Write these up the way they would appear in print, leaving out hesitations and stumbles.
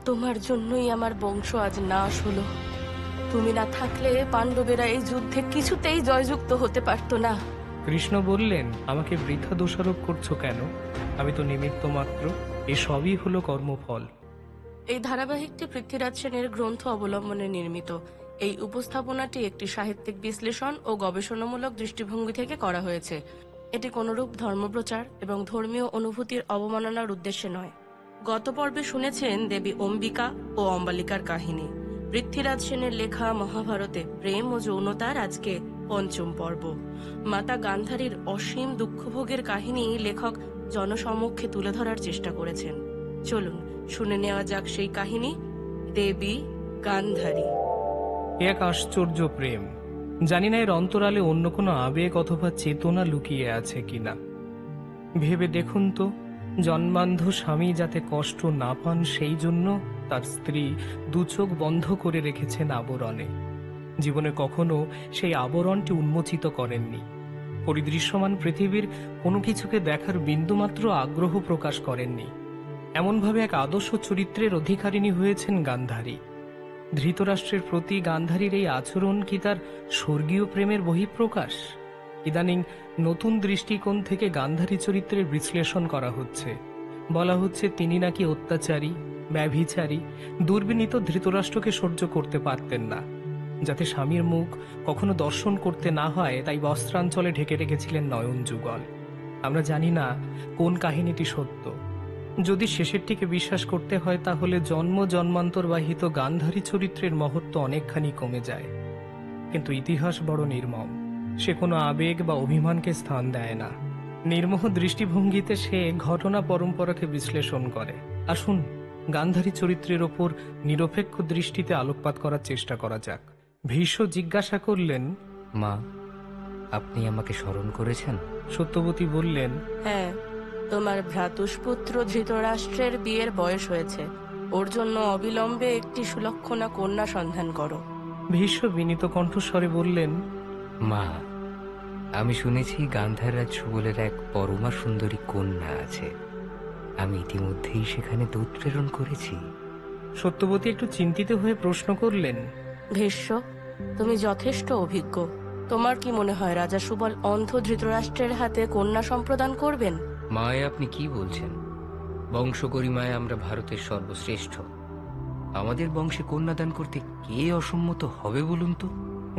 তোমার জন্যই আমার বংশ আজ নাশ হলো। তুমি না থাকলে পাণ্ডবেরা এই যুদ্ধে কিছুতেই জয়যুক্ত হতে পারতো না। কৃষ্ণ বললেন, আমাকে বৃথা দোষারোপ করছো কেন? আমি তো নিমিত্ত মাত্র। এসবই হলো কর্মফল। এই ধারাবাহিকটি পৃথ্বীরাজ সেনের গ্রন্থ অবলম্বনে নির্মিত। এই উপস্থাপনাটি একটি সাহিত্যিক বিশ্লেষণ ও গবেষণামূলক দৃষ্টিভঙ্গি থেকে করা হয়েছে। এটি কোনরূপ ধর্মপ্রচার এবং ধর্মীয় অনুভূতির অবমাননার উদ্দেশ্যে নয়। গত পর্বে শুনেছেন দেবী অম্বিকা ও অম্বালিকার কাহিনী। পৃথ্বীরাজ সেনের লেখা মহাভারতে প্রেম ও যৌনতার আজকে পঞ্চম পর্ব। মাতা গান্ধারীর অসীম দুঃখভোগের কাহিনী লেখক জনসমক্ষে তুলে ধরার চেষ্টা করেছেন। চলুন শুনে নেওয়া যাক সেই কাহিনী, দেবী গান্ধারী। এ এক আশ্চর্য প্রেম। জানি না এর অন্তরালে অন্য কোনো আবেগ অথবা চেতনা লুকিয়ে আছে কিনা। ভেবে দেখুন তো, জন্মান্ধ স্বামী যাতে কষ্ট না পান সেই জন্য তার স্ত্রী দু চোখ বন্ধ করে রেখেছেন আবরণে। জীবনে কখনো সেই আবরণটি উন্মোচিত করেননি। পরিদৃশ্যমান পৃথিবীর কোনো কিছুকে দেখার বিন্দুমাত্র আগ্রহ প্রকাশ করেননি। এমনভাবে এক আদর্শ চরিত্রের অধিকারিণী হয়েছেন গান্ধারী। ধৃতরাষ্ট্রের প্রতি গান্ধারীর এই আচরণ কি তার স্বর্গীয় প্রেমের বহিঃপ্রকাশ? ইদানিং নতুন দৃষ্টিকোণ থেকে গান্ধারী চরিত্রের বিশ্লেষণ করা হচ্ছে। বলা হচ্ছে তিনি নাকি অত্যাচারী, ব্যভিচারী, দুর্বিনীত ধৃতরাষ্ট্রকে সহ্য করতে পারতেন না। যাতে স্বামীর মুখ কখনো দর্শন করতে না হয় তাই বস্ত্রাঞ্চলে ঢেকে রেখেছিলেন নয়ন যুগল। আমরা জানি না কোন কাহিনীটি সত্য। যদি শেষেরটিকে বিশ্বাস করতে হয় তাহলে জন্ম জন্মান্তরবাহিত গান্ধারী চরিত্রের মহত্ব অনেকখানি কমে যায়। কিন্তু ইতিহাস বড় নির্মম। সে কোনো আবেগ বা অভিমানকে স্থান দেয় না। নির্মোহ দৃষ্টিভঙ্গিতে সে ঘটনা পরম্পরাকে বিশ্লেষণ করে। আসুন গান্ধারী চরিত্রের ওপর নিরপেক্ষ দৃষ্টিতে আলোকপাত করার চেষ্টা করা যাক। ভীষ্ম জিজ্ঞাসা করলেন, মা, আপনি আমাকে স্মরণ করেছেন? সত্যবতী বললেন, হ্যাঁ, তোমার ভ্রাতুষ্পুত্র ধৃতরাষ্ট্রের বিয়ের বয়স হয়েছে। ওর জন্য অবিলম্বে একটি সুলক্ষণা কন্যা সন্ধান করো। ভীষ্ম বিনীত কণ্ঠস্বরে বললেন, মা, আমি শুনেছি গান্ধাররাজ সুবলের এক পরমা সুন্দরী কন্যা আছে। আমি ইতিমধ্যেই সেখানে দূত প্রেরণ করেছি। সত্যবতী একটু চিন্তিত হয়ে প্রশ্ন করলেন, ভীষ্ম, তুমি যথেষ্ট অভিজ্ঞ। তোমার কি মনে হয় রাজা সুবল অন্ধ ধৃতরাষ্ট্রের হাতে কন্যা সম্প্রদান করবেন? মায়ে আপনি কি বলছেন? বংশগরিমায় আমরা ভারতের সর্বশ্রেষ্ঠ। আমাদের বংশে কন্যাদান করতে কে অসম্মত হবে বলুন তো?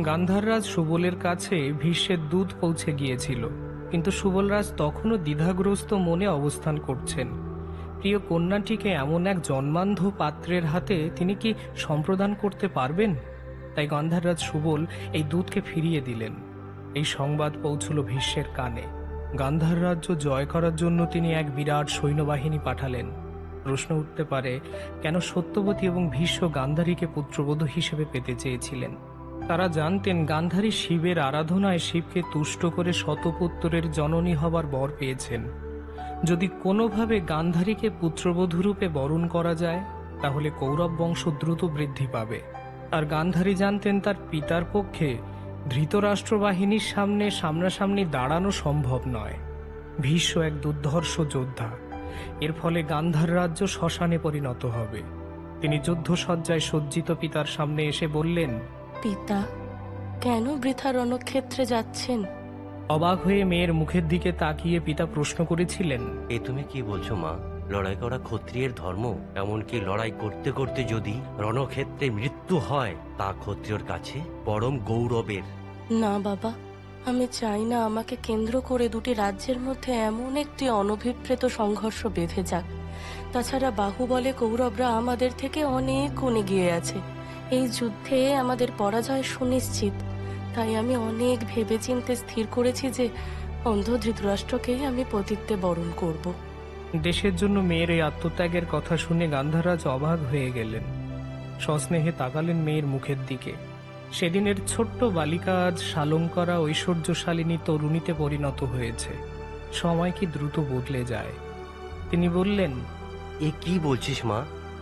গান্ধাররাজ সুবলের কাছে ভীষ্মের দূত পৌঁছে গিয়েছিল, কিন্তু সুবলরাজ তখনও দ্বিধাগ্রস্ত মনে অবস্থান করছেন। প্রিয় কন্যাটিকে এমন এক জন্মান্ধ পাত্রের হাতে তিনি কি সম্প্রদান করতে পারবেন? তাই গান্ধাররাজ সুবল এই দূতকে ফিরিয়ে দিলেন। এই সংবাদ পৌঁছল ভীষ্মের কানে। গান্ধার রাজ্য জয় করার জন্য তিনি এক বিরাট সৈন্যবাহিনী পাঠালেন। প্রশ্ন উঠতে পারে, কেন সত্যবতী এবং ভীষ্ম গান্ধারীকে পুত্রবধূ হিসেবে পেতে চেয়েছিলেন? তারা জানতেন গান্ধারী শিবের আরাধনায় শিবকে তুষ্ট করে শতপুত্রের জননী হবার বর পেয়েছেন। যদি কোনোভাবে গান্ধারীকে পুত্রবধূরূপে বরণ করা যায় তাহলে কৌরব বংশ দ্রুত বৃদ্ধি পাবে। আর গান্ধারী জানতেন তার পিতার পক্ষে ধৃতরাষ্ট্র বাহিনীর সামনে সামনাসামনি দাঁড়ানো সম্ভব নয়। ভীষ্ম এক দুর্ধর্ষ যোদ্ধা। এর ফলে গান্ধার রাজ্য শ্মশানে পরিণত হবে। তিনি যুদ্ধসজ্জায় সজ্জিত পিতার সামনে এসে বললেন, পিতা, কেন বৃথা রণক্ষেত্রে যাচ্ছেন? অবাক হয়ে মেয়ের মুখের দিকে তাকিয়ে পিতা প্রশ্ন করেছিলেন, এ তুমি কি বলছো মা? লড়াই করা ক্ষত্রিয়ের ধর্ম। এমনকি লড়াই করতে করতে যদি রণক্ষেত্রে মৃত্যু হয় তা ক্ষত্রিয়র কাছে পরম গৌরবের। না বাবা, আমি চাই না আমাকে কেন্দ্র করে দুটি রাজ্যের মধ্যে এমন একটি অনভিপ্রেত সংঘর্ষ বেঁধে যাক। তাছাড়া বাহুবলে কৌরবরা আমাদের থেকে অনেক গুণ এগিয়ে আছে। এই যুদ্ধে আমাদের পরাজয় সুনিশ্চিত। তাই আমি অনেক ভেবেচিন্তে স্থির করেছি যে অন্ধ ধৃতরাষ্ট্রকেই আমি পতিত্বে বরণ করব। দেশের জন্য মেয়ের এই আত্মত্যাগের কথা শুনে গান্ধারাজ অবাক হয়ে গেলেন। সস্নেহে তাকালেন মেয়ের মুখের দিকে। সেদিনের ছোট্ট বালিকা আজ শালঙ্করা ঐশ্বর্যশালিনী তরুণীতে পরিণত হয়েছে। সময় কি দ্রুত বদলে যায়। তিনি বললেন, এ কি বলছিস মা?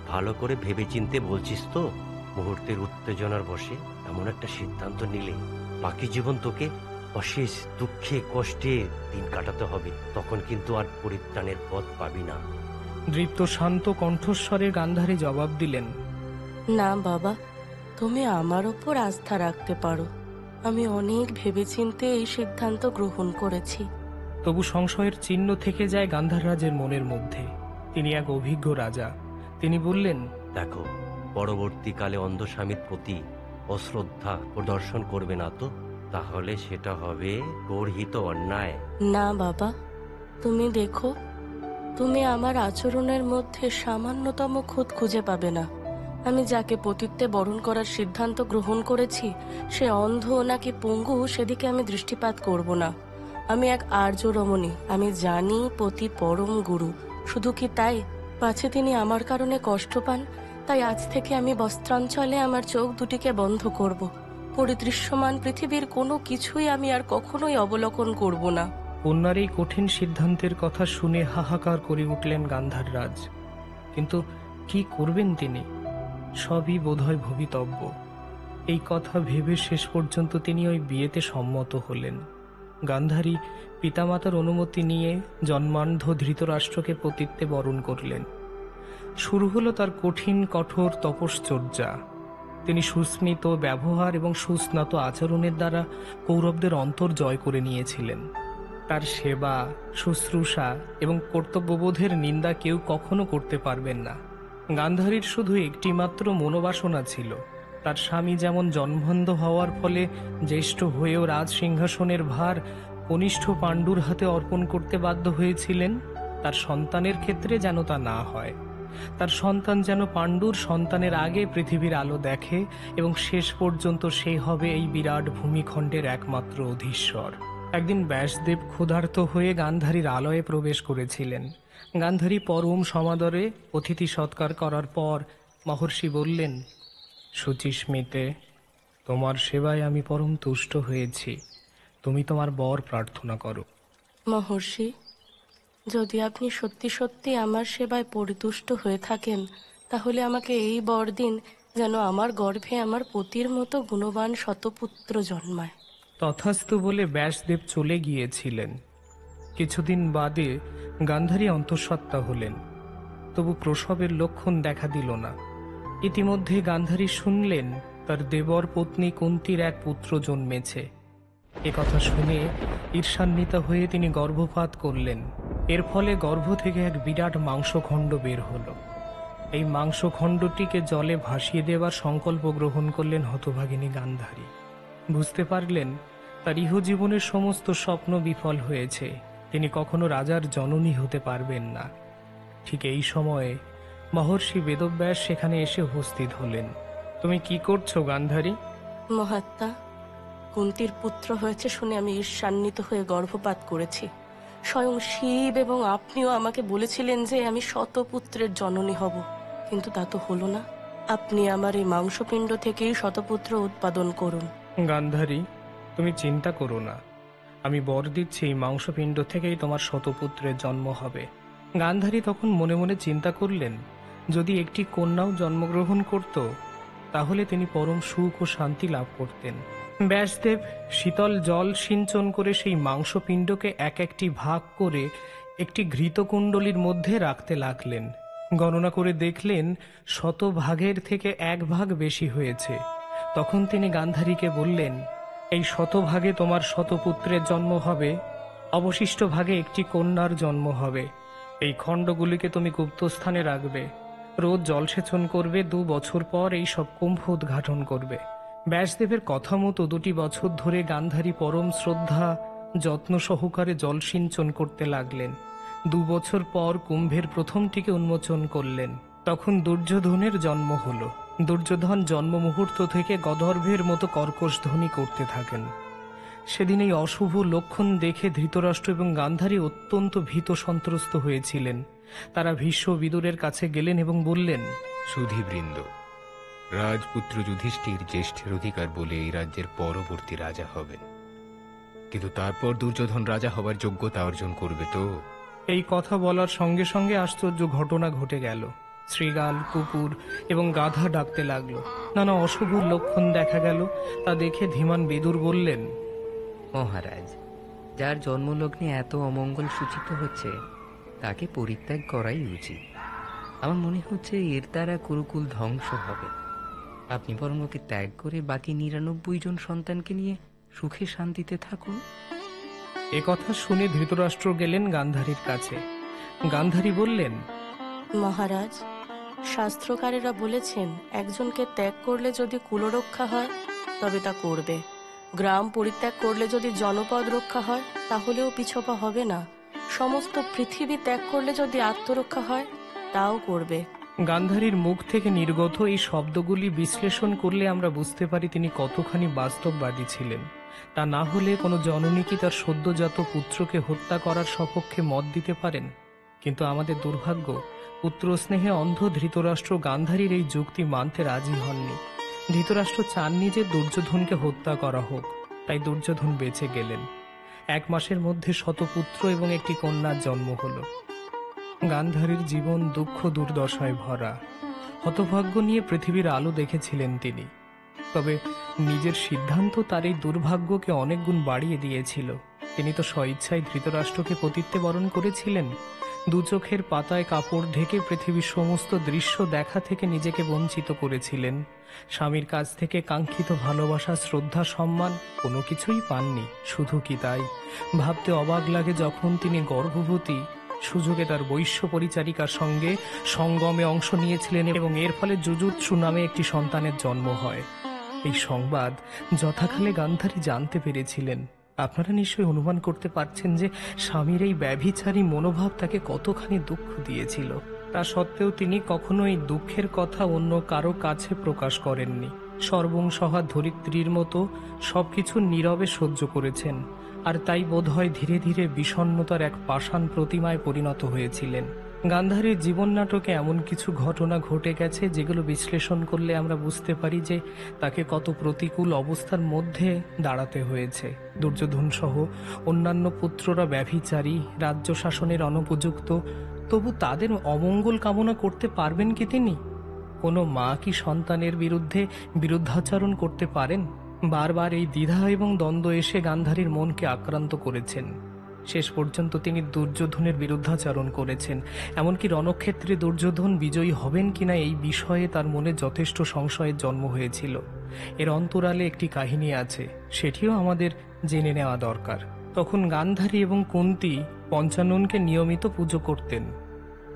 ভালো করে ভেবেচিন্তে বলছিস তো? মুহূর্তের উত্তেজনার বশে এমন একটা সিদ্ধান্ত নিলে বাকি জীবন তোকে অশেষ দুঃখে কষ্টে দিন কাটাতে হবে। তখন কিন্তু আর পরিত্রাণের পথ পাবি না। দৃপ্ত শান্ত কণ্ঠস্বরে গান্ধারী জবাব দিলেন, না বাবা, তুমি আমার ওপর আস্থা রাখতে পারো। আমি অনেক ভেবেচিন্তে এই সিদ্ধান্ত গ্রহণ করেছি। তবু সংশয়ের চিহ্ন থেকে যায় গান্ধাররাজের মনের মধ্যে। তিনি এক অভিজ্ঞ রাজা। তিনি বললেন, দেখো, পরবর্তীকালে অন্ধ স্বামীর প্রতি অশ্রদ্ধা প্রদর্শন করবে না তো, তাহলে সেটা হবে গর্হিত অন্যায়। না বাবা, তুমি দেখো, তুমি আমার আচরণের মধ্যে সামান্যতম খুঁত খুঁজে পাবে না। আমি যাকে পতিত্বে বরণ করার সিদ্ধান্ত গ্রহণ করেছি, সে অন্ধ নাকি পঙ্গু সেদিকে আমি দৃষ্টিপাত করব না। আমি এক আর্য রমণী। আমি জানি পতি পরম গুরু। শুধু কি তাই, পাছে তিনি আমার কারণে কষ্ট পান, তাই আজ থেকে আমি বস্ত্রাঞ্চলে আমার চোখ দুটিকে বন্ধ করব। পরিদৃশ্যমান পৃথিবীর কোনো কিছুই আমি আর কখনোই অবলোকন করব না। কন্যার এই কঠিন সিদ্ধান্তের কথা শুনে হাহাকার করে উঠলেন গান্ধাররাজ। কিন্তু কি করবেন তিনি? সবই বোধহয় ভবিতব্য। এই কথা ভেবে শেষ পর্যন্ত তিনি ওই বিয়েতে সম্মত হলেন। গান্ধারী পিতামাতার অনুমতি নিয়ে জন্মান্ধ ধৃতরাষ্ট্রকে পতিত্বে বরণ করলেন। শুরু হলো তার কঠিন কঠোর তপশ্চর্যা। তিনি সুস্মিত ব্যবহার এবং সুস্নাত আচরণের দ্বারা কৌরবদের অন্তর জয় করে নিয়েছিলেন। তার সেবা, শুশ্রূষা এবং কর্তব্যবোধের নিন্দা কেউ কখনো করতে পারবেন না। গান্ধারীর শুধু একটিমাত্র মনোবাসনা ছিল, তার স্বামী যেমন জন্মান্ধ হওয়ার ফলে জ্যেষ্ঠ হয়েও রাজ সিংহাসনের ভার কনিষ্ঠ পাণ্ডুর হাতে অর্পণ করতে বাধ্য হয়েছিলেন, তার সন্তানের ক্ষেত্রে যেন তা না হয়। তার সন্তান যেন পাণ্ডুর সন্তানের আগে পৃথিবীর আলো দেখে এবং শেষ পর্যন্ত সে হবে এই বিরাট ভূমিখণ্ডের একমাত্র অধীশ্বর। একদিন ব্যাসদেব ক্ষুধার্ত হয়ে গান্ধারীর আলয়ে প্রবেশ করেছিলেন। গান্ধারী পরম সমাদরে অতিথি সৎকার করার পর মহর্ষি বললেন, শুচিস্মিতে, তোমার সেবায় আমি পরম তুষ্ট হয়েছি। তুমি তোমার বর প্রার্থনা করো। মহর্ষি, যদি আপনি সত্যি সত্যি আমার সেবায় পরিতুষ্ট হয়ে থাকেন, তাহলে আমাকে এই বর দিন যেন আমার গর্ভে আমার পতির মতো গুণবান শতপুত্র জন্মায়। তথাস্তু বলে ব্যাসদেব চলে গিয়েছিলেন। কিছুদিন বাদে গান্ধারী অন্তঃসত্ত্বা হলেন, তবু প্রসবের লক্ষণ দেখা দিল না। ইতিমধ্যে গান্ধারী শুনলেন তার দেবর পত্নী কুন্তীর এক পুত্র জন্মেছে। এ কথা শুনে ঈর্ষান্বিতা হয়ে তিনি গর্ভপাত করলেন। এর ফলে গর্ভ থেকে এক বিরাট মাংসখণ্ড বের হলো। এই মাংসখণ্ডটিকে জলে ভাসিয়ে দেওয়ার সংকল্প গ্রহণ করলেন হতভাগিনী গান্ধারী। বুঝতে পারলেন তার ইহজীবনের সমস্ত স্বপ্ন বিফল হয়েছে, তিনি কখনো রাজার জননী হতে পারবেন না। ঠিক এই সময়ে মহর্ষি বেদব্যাস সেখানে এসে উপস্থিত হলেন। তুমি কি করছো গান্ধারী? মহাত্মা, কুন্তীর পুত্র হয়েছে শুনে আমি ঈর্ষান্বিত হয়ে গর্ভপাত করেছি। স্বয়ং শিব এবং আপনিও আমাকে বলেছিলেন যে আমি শতপুত্রের জননী হব, কিন্তু তা তো হলো না। আপনি আমার এই মাংসপিণ্ড থেকেই শতপুত্র উৎপাদন করুন। গান্ধারী, তুমি চিন্তা করো না, আমি বর দিচ্ছি এই মাংসপিণ্ড থেকেই তোমার শতপুত্রের জন্ম হবে। গান্ধারী তখন মনে মনে চিন্তা করলেন, যদি একটি কন্যাও জন্মগ্রহণ করত তাহলে তিনি পরম সুখ ও শান্তি লাভ করতেন। ব্যাসদেব শীতল জল সিঞ্চন করে সেই মাংসপিণ্ডকে এক একটি ভাগ করে একটি ঘৃতকুণ্ডলীর মধ্যে রাখতে লাগলেন। গণনা করে দেখলেন 100 ভাগের থেকে 1 ভাগ বেশি হয়েছে। তখন তিনি গান্ধারীকে বললেন, এই 100 ভাগে তোমার শতপুত্রের জন্ম হবে, অবশিষ্ট ভাগে একটি কন্যার জন্ম হবে। এই খণ্ডগুলিকে তুমি গুপ্তস্থানে রাখবে, রোজ জলসেচন করবে, 2 বছর পর এই সব কুম্ভ উদ্ঘাটন করবে। ব্যাসদেবের কথা মতো 2টি বছর ধরে গান্ধারী পরম শ্রদ্ধা যত্ন সহকারে জলসিঞ্চন করতে লাগলেন। 2 বছর পর কুম্ভের প্রথমটিকে উন্মোচন করলেন। তখন দুর্যোধনের জন্ম হলো। দুর্যোধন জন্ম মুহূর্ত থেকে গদর্ভের মতো কর্কশ ধ্বনি করতে থাকেন। সেদিন এই অশুভ লক্ষণ দেখে ধৃতরাষ্ট্র এবং গান্ধারী অত্যন্ত ভীত সন্ত্রস্ত হয়েছিলেন। তারা ভীষ্ম বিদুরের কাছে গেলেন এবং বললেন, সুধীবৃন্দ, রাজপুত্র যুধিষ্ঠির জ্যেষ্ঠের অধিকার বলে এই রাজ্যের পরবর্তী রাজা হবেন, কিন্তু তারপর দুর্যোধন রাজা হবার যোগ্যতা অর্জন করবে তো? এই কথা বলার সঙ্গে সঙ্গে আশ্চর্য ঘটনা ঘটে গেল। শ্রীগাল, কুকুর এবং গাধা ডাকতে লাগলো। নানা অশুভ লক্ষণ দেখা গেল। তা দেখে ধীমান বিদুর বললেন, মহারাজ, যার জন্মলগ্নে এত অমঙ্গল সূচিত হচ্ছে তাকে পরিত্যাগ করাই উচিত। আমার মনে হচ্ছে এর দ্বারা কুরুকুল ধ্বংস হবে। আপনি বরং ওকে ত্যাগ করে বাকি ৯৯ জন সন্তানকে নিয়ে সুখে শান্তিতে থাকুন। এ কথা শুনে ধৃতরাষ্ট্র গেলেন গান্ধারীর কাছে। গান্ধারী বললেন, মহারাজ, শাস্ত্রকারেরা বলেছেন একজনকে ত্যাগ করলে যদি কুলরক্ষা হয় তবে তা করবে, গ্রাম পরিত্যাগ করলে যদি জনপদ রক্ষা হয় তাহলেও পিছপা হবে না, সমস্ত পৃথিবী ত্যাগ করলে যদি আত্মরক্ষা হয় তাও করবে। গান্ধারীর মুখ থেকে নির্গত এই শব্দগুলি বিশ্লেষণ করলে আমরা বুঝতে পারি তিনি কতখানি বাস্তববাদী ছিলেন। তা না হলে কোনো জননী কি তার সদ্যজাত পুত্রকে হত্যা করার সপক্ষে মত দিতে পারেন? কিন্তু আমাদের দুর্ভাগ্য, পুত্র স্নেহে অন্ধ ধৃতরাষ্ট্র গান্ধারীর এই যুক্তি মানতে রাজি হননি। ধৃতরাষ্ট্র চাননি যে দুর্যোধনকে হত্যা করা হোক, তাই দুর্যোধন বেঁচে গেলেন। 1 মাসের মধ্যে শতপুত্র এবং একটি কন্যার জন্ম হলো। গান্ধারীর জীবন দুঃখ দুর্দশায় ভরা। হতভাগ্য নিয়ে পৃথিবীর আলো দেখেছিলেন তিনি। তবে নিজের সিদ্ধান্ত তার এই দুর্ভাগ্যকে অনেক গুণ বাড়িয়ে দিয়েছিল। তিনি তো স্বইচ্ছায় ধৃতরাষ্ট্রকে পতিত্বে বরণ করেছিলেন। 2 চোখের পাতায় কাপড় ঢেকে পৃথিবীর সমস্ত দৃশ্য দেখা থেকে নিজেকে বঞ্চিত করেছিলেন। স্বামীর কাছ থেকে কাঙ্ক্ষিত ভালোবাসা, শ্রদ্ধা, সম্মান কোনো কিছুই পাননি। শুধু কি তাই, ভাবতে অবাক লাগে যখন তিনি গর্ভবতী সুযোগে তার বৈশ্য পরিচারিকার সঙ্গে সঙ্গমে অংশ নিয়েছিলেন এবং এর ফলে যুযুৎসু নামে একটি সন্তানের জন্ম হয়। এই সংবাদ যথাকালে গান্ধারী জানতে পেরেছিলেন। আপনারা নিশ্চয়ই অনুমান করতে পারছেন যে স্বামীর এই ব্যভিচারী মনোভাব তাকে কতখানি দুঃখ দিয়েছিল। তা সত্ত্বেও তিনি কখনো এই দুঃখের কথা অন্য কারো কাছে প্রকাশ করেননি। সর্বংসহা ধরিত্রীর মতো সবকিছু নীরবে সহ্য করেছেন, আর তাই বোধহয় ধীরে ধীরে বিষণ্ণতার এক পাষাণ প্রতিমায় পরিণত হয়েছিলেন। গান্ধারীর জীবন নাটকে এমন কিছু ঘটনা ঘটে গেছে যেগুলো বিশ্লেষণ করলে আমরা বুঝতে পারি যে তাকে কত প্রতিকূল অবস্থার মধ্যে দাঁড়াতে হয়েছে। দুর্যোধন সহ অন্যান্য পুত্ররা ব্যভিচারী, রাজ্য শাসনের অনুপযুক্ত, তবু তাদের অমঙ্গল কামনা করতে পারবেন কি তিনি? কোনো মা কি সন্তানের বিরুদ্ধে বিরুদ্ধাচরণ করতে পারেন? বারবার এই দ্বিধা এবং দ্বন্দ্ব এসে গান্ধারীর মনকে আক্রান্ত করেছেন। শেষ পর্যন্ত তিনি দুর্যোধনের বিরুদ্ধাচরণ করেছেন। এমনকি রণক্ষেত্রে দুর্যোধন বিজয়ী হবেন কিনা এই বিষয়ে তার মনে যথেষ্ট সংশয়ের জন্ম হয়েছিল। এর অন্তরালে একটি কাহিনী আছে, সেটিও আমাদের জেনে নেওয়া দরকার। তখন গান্ধারী এবং কুন্তী পঞ্চাননকে নিয়মিত পুজো করতেন।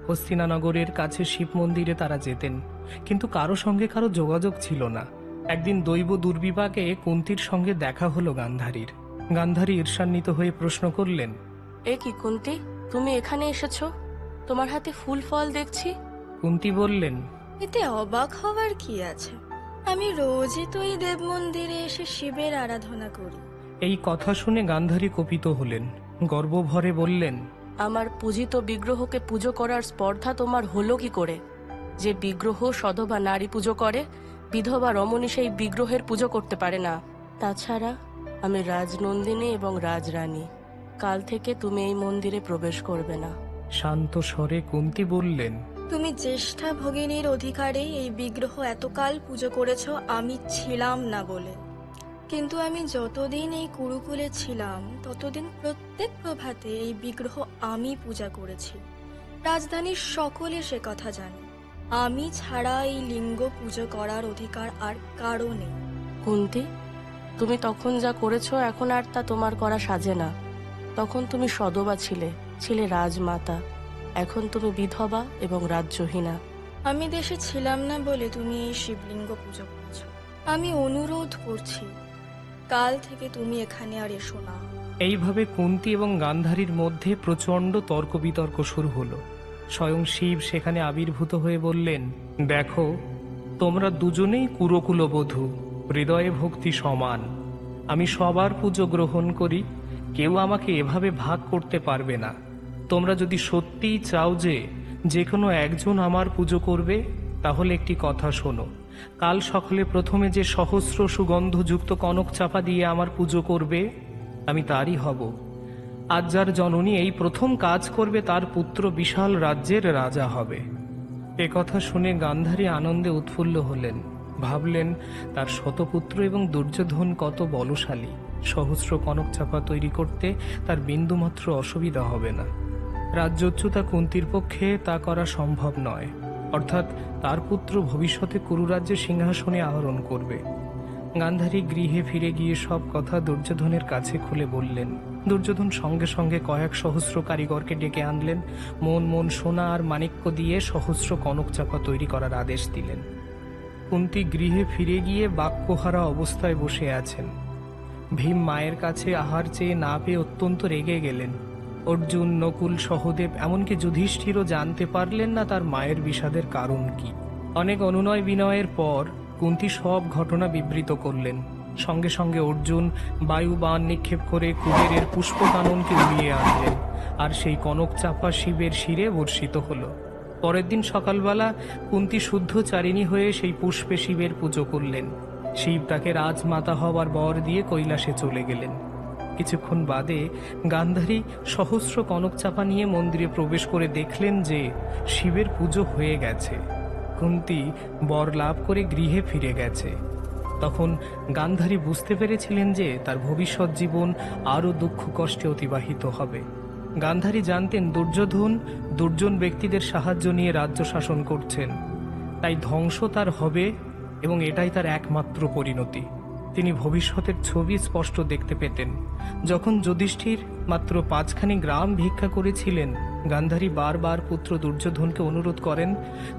হস্তিনানগরের কাছে শিব মন্দিরে তারা যেতেন, কিন্তু কারো সঙ্গে কারো যোগাযোগ ছিল না। একদিন দৈব দুর্বিপাকে কুন্তীর সঙ্গে দেখা হলো গান্ধারীর। গান্ধারী ঈর্ষান্বিত হয়ে প্রশ্ন করলেন, এ কি কুন্তী, তুমি এখানে এসেছো? তোমার হাতে ফুল ফল দেখছি। কুন্তী বললেন, এতে অবাক হওয়ার কি আছে? আমি রোজই তো এই দেব মন্দিরে এসে শিবের আরাধনা করি। এই কথা শুনে গান্ধারী কোপিত হলেন। গর্বভরে বললেন, আমার পূজিত বিগ্রহকে পুজো করার স্পর্ধা তোমার হলো কি করে? যে বিগ্রহ সধবা নারী পুজো করে, বিধবা রমণী সেই বিগ্রহের পুজো করতে পারে না। তাছাড়া আমি রাজনন্দিনী এবং রাজরানী। কাল থেকে তুমি এই মন্দিরে প্রবেশ করবে না। শান্ত স্বরে কুন্তী বললেন, তুমি জ্যেষ্ঠা ভগিনীর অধিকারে এই বিগ্রহ এতকাল পুজো করেছ আমি ছিলাম না বলে, কিন্তু আমি যতদিন এই কুরুকুলে ছিলাম ততদিন প্রত্যেক প্রভাতে এই বিগ্রহ আমি পূজা করেছি। রাজধানীর সকলে সে কথা জানে। আমি ছাড়া এই লিঙ্গ পুজো করার অধিকার আর কারো নেই। কুন্তী, তুমি তখন যা করেছো এখন আর তা তোমার করা সাজে না। তখন তুমি সধবা ছিলে, ছিলে রাজমাতা। এখন তুমি বিধবা এবং রাজ্যহীনা। আমি দেশে ছিলাম না বলে তুমি এই শিবলিঙ্গ পুজো করছো। আমি অনুরোধ করছি, কাল থেকে তুমি এখানে আর এসো না। এইভাবে কুন্তী এবং গান্ধারীর মধ্যে প্রচণ্ড তর্ক বিতর্ক শুরু হলো। স্বয়ং শিব সেখানে আবির্ভূত হয়ে বললেন, দেখো, তোমরা দুজনেই কুরকুলবধূ, হৃদয়ে ভক্তি সমান। আমি সবার পুজো গ্রহণ করি, কেউ আমাকে এভাবে ভাগ করতে পারবে না। তোমরা যদি সত্যিই চাও যে কোনো একজন আমার পুজো করবে, তাহলে একটি কথা শোনো। কাল সকালে প্রথমে যে সহস্র সুগন্ধযুক্ত কনক চাপা দিয়ে আমার পুজো করবে, আমি তারই হব। আজ যার জননী এই প্রথম কাজ করবে, তার পুত্র বিশাল রাজ্যের রাজা হবে। এ কথা শুনে গান্ধারী আনন্দে উৎফুল্ল হলেন। ভাবলেন তার শতপুত্র এবং দুর্যোধন কত বলশালী। সহস্র কনক চাপা তৈরি করতে তার বিন্দুমাত্র অসুবিধা হবে না। রাজ্যোচ্যুতা কুন্তীর পক্ষে তা করা সম্ভব নয়। অর্থাৎ তার পুত্র ভবিষ্যতে কুরুরাজ্যের সিংহাসনে আরোহণ করবে। গান্ধারী গৃহে ফিরে গিয়ে সব কথা দুর্যোধনের কাছে খুলে বললেন। দুর্যোধন সঙ্গে সঙ্গে কয়েক সহস্র কারিগরকে ডেকে আনলেন। মন মন সোনা আর মাণিক্য দিয়ে সহস্র কনক চাপা তৈরি করার আদেশ দিলেন। কুন্তী গৃহে ফিরে গিয়ে বাক্যহারা অবস্থায় বসে আছেন। ভীম মায়ের কাছে আহার চেয়ে না পেয়ে অত্যন্ত রেগে গেলেন। অর্জুন, নকুল, সহদেব, এমনকি যুধিষ্ঠিরও জানতে পারলেন না তার মায়ের বিষাদের কারণ কি। অনেক অনুনয় বিনয়ের পর কুন্তী সব ঘটনা বিবৃত করলেন। সঙ্গে সঙ্গে অর্জুন বায়ু বাণ নিক্ষেপ করে কুবেরের পুষ্পকাননকে উড়িয়ে আনলেন, আর সেই কনক চাপা শিবের শিরে বর্ষিত হল। পরের দিন সকালবেলা কুন্তী শুদ্ধচারিণী হয়ে সেই পুষ্পে শিবের পুজো করলেন। শিব তাকে রাজমাতা হবার বর দিয়ে কৈলাসে চলে গেলেন। কিছুক্ষণ বাদে গান্ধারী সহস্র কনক চাপা নিয়ে মন্দিরে প্রবেশ করে দেখলেন যে শিবের পুজো হয়ে গেছে। কুন্তী বর লাভ করে গৃহে ফিরে গেছে। তখন গান্ধারী বুঝতে পেরেছিলেন যে তার ভবিষ্যৎ জীবন আরও দুঃখ কষ্টে অতিবাহিত হবে। গান্ধারী জানতেন দুর্জন ব্যক্তিদের সাহায্য নিয়ে রাজ্য শাসন করছেন, তাই ধ্বংস তার হবে এবং এটাই তার একমাত্র পরিণতি। তিনি ভবিষ্যতের ছবি স্পষ্ট দেখতে পেতেন। যখন যুধিষ্ঠির মাত্র 5খানি গ্রাম ভিক্ষা করেছিলেন, গান্ধারী বারবার পুত্র দুর্যোধনকে অনুরোধ করেন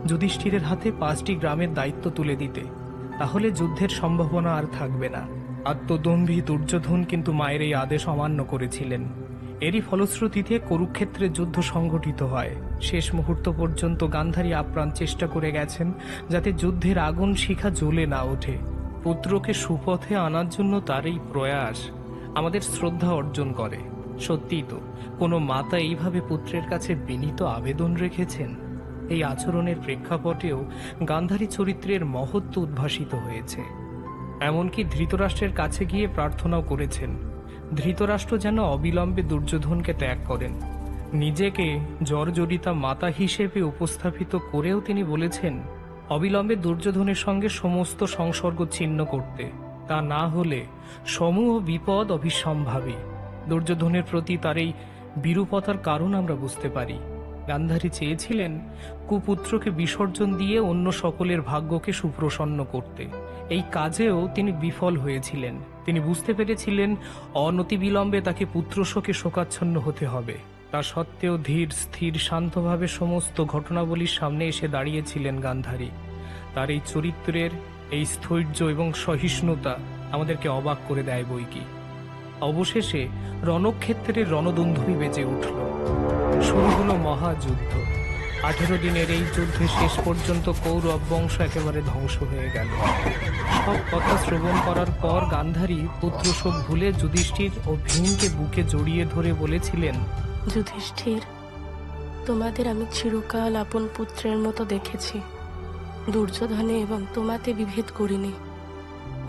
যুধিষ্ঠিরের হাতে 5টি গ্রামের দায়িত্ব তুলে দিতে, তাহলে যুদ্ধের সম্ভাবনা আর থাকবে না। আত্মদম্ভী দুর্যোধন কিন্তু মায়ের এই আদেশ অমান্য করেছিলেন। এরই ফলশ্রুতিতে কুরুক্ষেত্রে যুদ্ধ সংঘটিত হয়। শেষ মুহূর্ত পর্যন্ত গান্ধারী আপ্রাণ চেষ্টা করে গেছেন যাতে যুদ্ধের আগুন শিখা জ্বলে না ওঠে। পুত্রকে সুপথে আনার জন্য তার এই প্রয়াস আমাদের শ্রদ্ধা অর্জন করে। সত্যিই তো, কোনো মাতা এইভাবে পুত্রের কাছে বিনীত আবেদন রেখেছেন। এই আচরণের প্রেক্ষাপটেও গান্ধারী চরিত্রের মহত্ব উদ্ভাসিত হয়েছে। এমনকি ধৃতরাষ্ট্রের কাছে গিয়ে প্রার্থনাও করেছেন ধৃতরাষ্ট্র যেন অবিলম্বে দুর্যোধনকে ত্যাগ করেন। নিজেকে জর্জরিতা মাতা হিসেবে উপস্থাপিত করেও তিনি বলেছেন অবিলম্বে দুর্যোধনের সঙ্গে সমস্ত সংসর্গ ছিন্ন করতে, তা না হলে সমূহ বিপদ অভিসম্ভাবী। দুর্যোধনের প্রতি তার এই বিরূপতার কারণ আমরা বুঝতে পারি। গান্ধারী চেয়েছিলেন কুপুত্রকে বিসর্জন দিয়ে অন্য সকলের ভাগ্যকে সুপ্রসন্ন করতে। এই কাজেও তিনি বিফল হয়েছিলেন। তিনি বুঝতে পেরেছিলেন অনতিবিলম্বে তাকে পুত্রশোকে শোকাচ্ছন্ন হতে হবে। তা সত্ত্বেও ধীর স্থির শান্তভাবে সমস্ত ঘটনাবলীর সামনে এসে দাঁড়িয়েছিলেন গান্ধারী। তার এই চরিত্রের এই স্থৈর্য এবং সহিষ্ণুতা আমাদেরকে অবাক করে দেয় বইকি। অবশেষে রণক্ষেত্রের রণদুন্ধুরি বেজে উঠল। শুরু হলো মহাযুদ্ধ। 18 দিনের এই যুদ্ধে শেষ পর্যন্ত কৌরব বংশ একেবারে ধ্বংস হয়ে গেল। সব কথা শ্রবণ করার পর গান্ধারী পুত্রশোক ভুলে যুধিষ্ঠির ও ভীমকে বুকে জড়িয়ে ধরে বলেছিলেন, যুধিষ্ঠির, তোমাদের আমি চিরকাল আপন পুত্রের মতো দেখেছি। দুর্যোধনে এবং তোমাতে বিভেদ করিনি।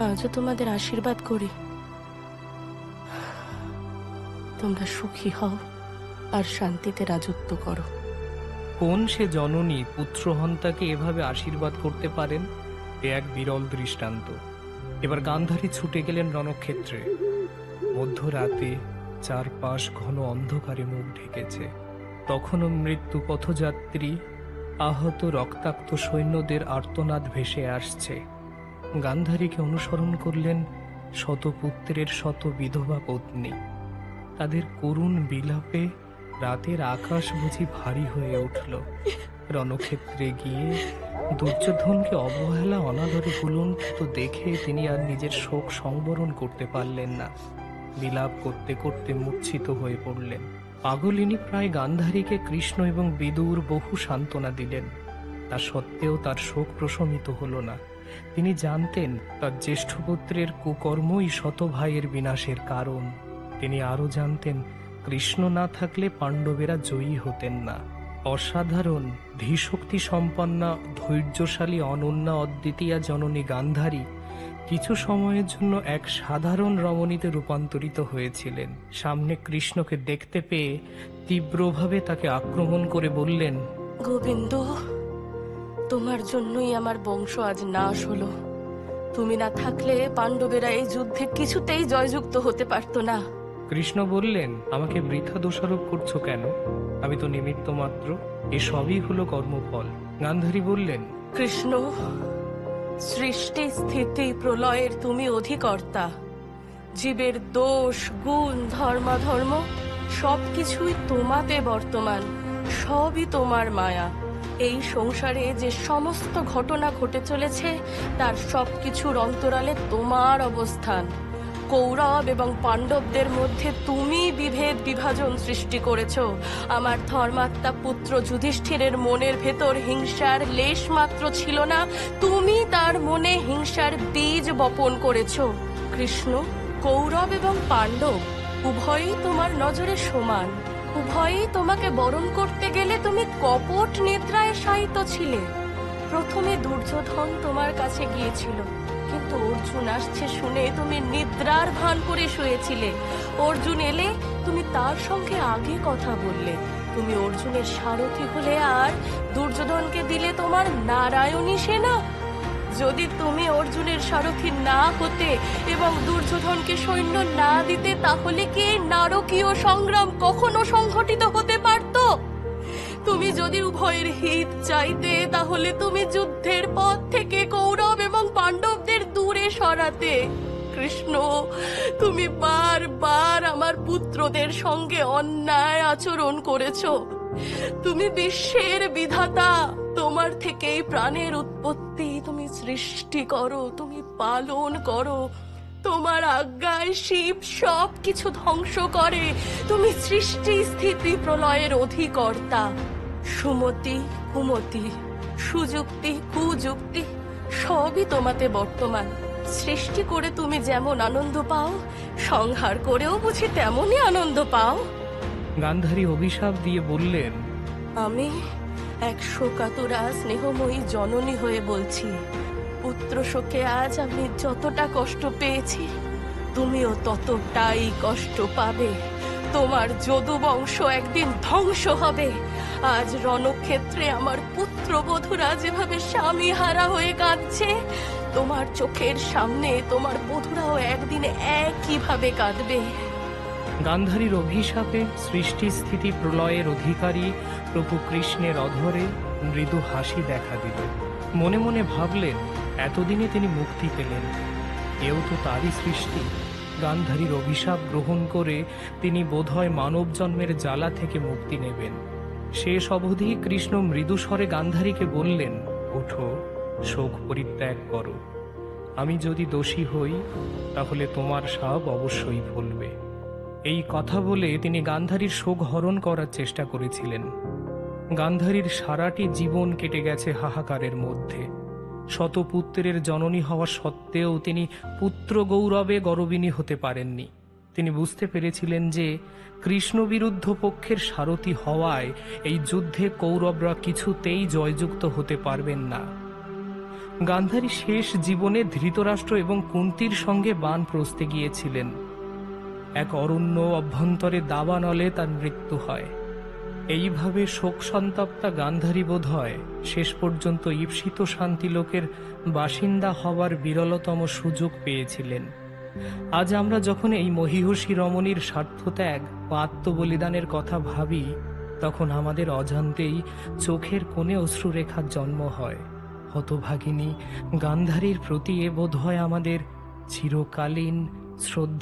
আজও তোমাদের আশীর্বাদ করি, তোমরা সুখী হও আর শান্তিতে রাজত্ব করো। কোন সে জননী পুত্রহন্তাকে এভাবে আশীর্বাদ করতে পারেন? এ এক বিরল দৃষ্টান্ত। এবার গান্ধারী ছুটে গেলেন রণক্ষেত্রে। মধ্যরাতে চারপাশ ঘন অন্ধকারে মুখ ঢেকেছে। তখনও মৃত্যু পথযাত্রী আহত রক্তাক্ত সৈন্যদের আর্তনাদ ভেসে আসছে। গান্ধারীকে অনুসরণ করলেন শতপুত্রের শত বিধবা পত্নী। তাদের করুণ বিলাপে রাতের আকাশ বুঝি ভারী হয়ে উঠল। রণক্ষেত্রে গিয়ে দুর্যোধনকে অবহেলা অনাদরে গুলুণ্ঠিত দেখে তিনি আর নিজের শোক সংবরণ করতে পারলেন না। বিলাপ করতে করতে মূর্ছিত হয়ে পড়লেন। পাগলিনী প্রায় গান্ধারীকে কৃষ্ণ এবং বিদুর বহু সান্ত্বনা দিলেন। তা সত্ত্বেও তার শোক প্রশমিত হল না। তিনি জানতেন তার জ্যেষ্ঠ পুত্রের কুকর্মই শত ভাইয়ের বিনাশের কারণ। তিনি আরও জানতেন কৃষ্ণ না থাকলে পাণ্ডবেরা জয়ী হতেন না। অসাধারণ ধীশক্তি সম্পন্না ধৈর্যশালী অনন্যা অদ্বিতীয়া জননী গান্ধারী কিছু সময়ের জন্য এক সাধারণ রমণীতে রূপান্তরিত হয়েছিলেন। সামনে কৃষ্ণকে দেখতে পেয়ে তীব্রভাবে তাকে আক্রমণ করে বললেন, গোবিন্দ, তোমার জন্যই আমার বংশ আজ নাশ হলো। তুমি না থাকলে পাণ্ডবেরা এই যুদ্ধে কিছুতেই জয়যুক্ত হতে পারতো না। কৃষ্ণ বললেন, আমাকে বৃথা দোষারোপ করছো কেন? আমি তো নিমিত্ত মাত্র। এসবই হলো কর্মফল। গান্ধারী বললেন, কৃষ্ণ, সৃষ্টি স্থিতি প্রলয়ের তুমি অধিকর্তা। জীবের দোষ গুণ ধর্মাধর্ম সবকিছুই তোমাতে বর্তমান, সবই তোমার মায়া। এই সংসারে যে সমস্ত ঘটনা ঘটে চলেছে তার সবকিছুর অন্তরালে তোমার অবস্থান। কৌরব এবং পাণ্ডবদের মধ্যে তুমি বিভেদ বিভাজন সৃষ্টি করেছ। আমার ধর্মাত্মা পুত্র যুধিষ্ঠিরের মনের ভেতর হিংসার লেশ মাত্র ছিল না, তুমি তার মনে হিংসার বীজ বপন করেছ। কৃষ্ণ, কৌরব এবং পাণ্ডব উভয়ই তোমার নজরে সমান। উভয়ই তোমাকে বরণ করতে গেলে তুমি কপট নিদ্রায় শায়িত ছিলে। প্রথমে দুর্যোধন তোমার কাছে গিয়েছিল, কিন্তু অর্জুন আসছে শুনে তুমি নিদ্রার ভান করে শুয়েছিলে। অর্জুন এলে তুমি তার সঙ্গে আগে কথা বললে। তুমি অর্জুনের সারথি হলে আর দুর্যোধনকে দিলে তোমার নারায়ণী সেনা। যদি তুমি অর্জুনের সারথি না হতে এবং দুর্যোধনকে সৈন্য না দিতে, তাহলে কি এই নারকীয় সংগ্রাম কখনো সংঘটিত হতে পারত? তুমি যদি উভয়ের হিত চাইতে, তাহলে তুমি যুদ্ধের পথ থেকে কৌরব এবং পাণ্ডবদের দূরে সরাতে। কৃষ্ণ, তুমি বারবার আমার পুত্রদের সঙ্গে অন্যায় আচরণ করেছো। তুমি বিশ্বের বিধাতা, তোমার থেকেই প্রাণের উৎপত্তি। তুমি সৃষ্টি করো, তুমি পালন করো। তোমার আজ্ঞায় শিব সব কিছু ধ্বংস করে। তুমি সৃষ্টি স্থিতি প্রলয়ের অধিকর্তা। সুমতি কুমতি, সুযুক্তি কুযুক্তি সবই তোমাতে বর্তমান। সৃষ্টি করে তুমি যেমন আনন্দ পাও, সংহার করেও বুঝি তেমনই আনন্দ পাও। গান্ধারী অভিশাপ দিয়ে বললেন, আমি এক শোকাতুরা স্নেহময়ী জননী হয়ে বলছি, পুত্র শোকে আজ আমি যতটা কষ্ট পেয়েছি, তুমিও ততটাই কষ্ট পাবে। তোমার যদু বংশ একদিন ধ্বংস হবে। আজ রণক্ষেত্রে আমার পুত্রবধূরা যেভাবে স্বামী হারা হয়ে কাঁদছে, তোমার চোখের সামনে তোমার বধূরাও একদিন একইভাবে কাঁদবে। গান্ধারীর অভিশাপে সৃষ্টি স্থিতি প্রলয়ের অধিকারী প্রভু কৃষ্ণের অধরে মৃদু হাসি দেখা দিল। মনে মনে ভাবলেন, এতদিনে তিনি মুক্তি পেলেন, এও তো তারই সৃষ্টি। গান্ধারীর অভিশাপ গ্রহণ করে তিনি বোধহয় মানব জন্মের জ্বালা থেকে মুক্তি নেবেন। শেষ অবধি কৃষ্ণ মৃদুস্বরে গান্ধারীকে বললেন, ওঠো, শোক পরিত্যাগ করো। আমি যদি দোষী হই, তাহলে তোমার সাপ অবশ্যই ফলবে। এই কথা বলে তিনি গান্ধারীর শোক হরণ করার চেষ্টা করেছিলেন। গান্ধারীর সারাটি জীবন কেটে গেছে হাহাকারের মধ্যে। শতপুত্রের জননী হওয়া সত্ত্বেও তিনি পুত্র গৌরবে গরবিনী হতে পারেননি। তিনি বুঝতে পেরেছিলেন যে কৃষ্ণ বিরুদ্ধ পক্ষের সারথি হওয়ায় এই যুদ্ধে কৌরবরা কিছুতেই জয়যুক্ত হতে পারবেন না। গান্ধারী শেষ জীবনে ধৃতরাষ্ট্র এবং কুন্তির সঙ্গে বানপ্রস্থে গিয়েছিলেন। এক অরণ্য অভ্যন্তরে দাবানলে তার মৃত্যু হয়। এইভাবে শোক সন্তপ্তা গান্ধারী বোধ হয় শেষ পর্যন্ত ঈপ্সিত শান্তিলোকের বাসিন্দা হওয়ার বিরলতম সুযোগ পেয়েছিলেন। আজ আমরা যখন এই মহীয়সী রমণীর স্বার্থত্যাগ ও আত্মবলিদানের কথা ভাবি, তখন আমাদের অজান্তেই চোখের কোণে অশ্রুরেখার জন্ম হয়। হতভাগিনী গান্ধারীর প্রতি এ বোধ হয় আমাদের চিরকালীন শ্রদ্ধা।